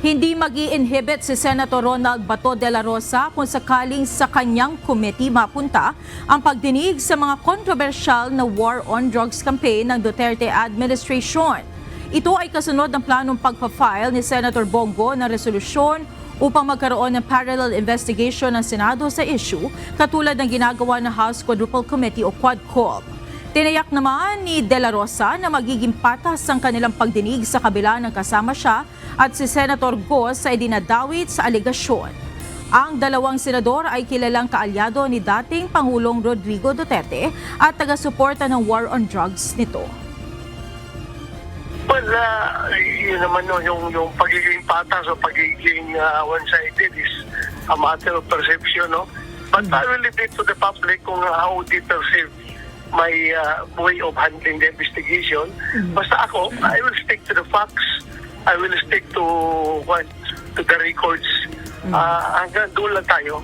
Hindi mag-i-inhibit si Senator Ronald Bato de la Rosa kung sakaling sa kanyang committee mapunta ang pagdinig sa mga kontrobersyal na war on drugs campaign ng Duterte administration. Ito ay kasunod ng planong pagpa-file ni Senator Bongo ng resolusyon upang magkaroon ng parallel investigation ng Senado sa issue katulad ng ginagawa ng House Quadruple Committee o QuadCom. Tinayak naman ni De La Rosa na magiging patas ang kanilang pagdinig sa kabila ng kasama siya at si Senator Go sa idinadawit sa aligasyon. Ang dalawang senador ay kilalang kaalyado ni dating Pangulong Rodrigo Duterte at taga-suporta ng war on drugs nito. Well, yun naman no, yung pagiging patas o pagiging one-sided is a matter of perception, no? But I will leave it to the public kung how they perceive my way of handling the investigation. Basta ako, I will stick to the facts. I will stick to the records. Hanggang doon lang tayo.